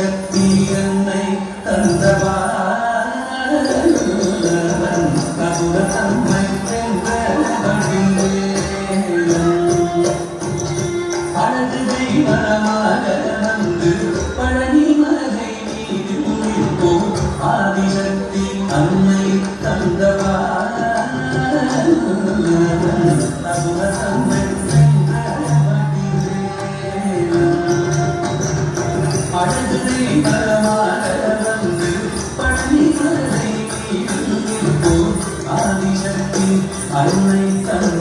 ஆதிசக்தி என்னை தந்தவா கபுர தம்மை வென்ற அழகு தெய்வமாக வந்து பழனி மலை மீது உயிர்ப்போம் ஆதிசக்தி அன்னை தந்தவா கபுர தம்மை அழகு தெய்வமாக வந்து பழனி மலை மீது உயிர்ப்போம் ஆதிசக்தி அன்னை தந்த